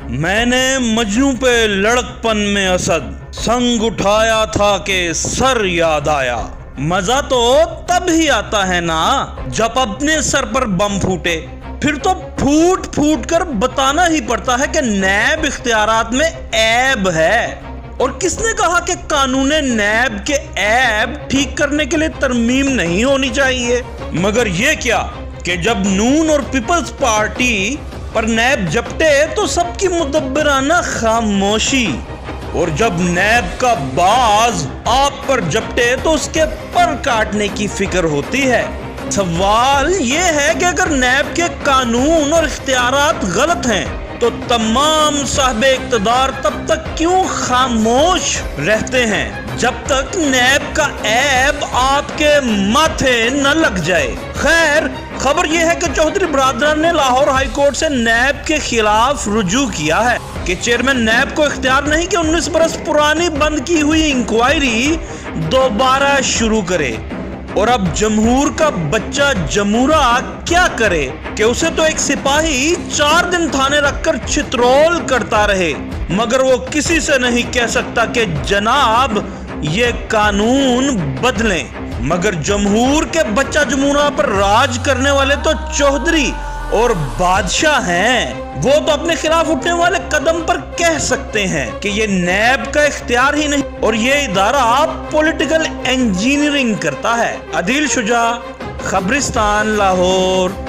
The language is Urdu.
میں نے مجنوں پہ لڑکپن میں اسد سنگ اٹھایا تھا کہ سر یاد آیا۔ مزہ تو تب ہی آتا ہے نا جب اپنے سر پر بم پھوٹے، پھر تو پھوٹ پھوٹ کر بتانا ہی پڑتا ہے کہ نیب اختیارات میں عیب ہے۔ اور کس نے کہا کہ قانون نیب کے عیب ٹھیک کرنے کے لیے ترمیم نہیں ہونی چاہیے؟ مگر یہ کیا کہ جب نون اور پیپلز پارٹی پر نیب جپٹے تو سب کی مدبرانہ خاموشی، اور جب نیب کا باز آپ پر جپٹے تو اس کے پر کاٹنے کی فکر ہوتی ہے۔ سوال یہ ہے کہ اگر نیب کے قانون اور اختیارات غلط ہیں تو تمام صاحب اقتدار تب تک کیوں خاموش رہتے ہیں جب تک نیب کا عیب آپ کے ماتھے نہ لگ جائے؟ خیر، خبر یہ ہے کہ چودھری برادران نے لاہور ہائی کورٹ سے نیب کے خلاف رجوع کیا ہے کہ چیئرمین نیب کو اختیار نہیں کہ 19 برس پرانی بند کی ہوئی انکوائری دوبارہ شروع کرے۔ اور اب جمہور کا بچہ جمہورہ کیا کرے کہ اسے تو ایک سپاہی 4 دن تھانے رکھ کر چترول کرتا رہے، مگر وہ کسی سے نہیں کہہ سکتا کہ جناب یہ قانون بدلیں۔ مگر جمہور کے بچہ جمہورہ پر راج کرنے والے تو چودھری اور بادشاہ ہیں، وہ تو اپنے خلاف اٹھنے والے قدم پر کہہ سکتے ہیں کہ یہ نیب کا اختیار ہی نہیں اور یہ ادارہ پولیٹیکل انجینئرنگ کرتا ہے۔ عدیل شجاع، خبرستان، لاہور۔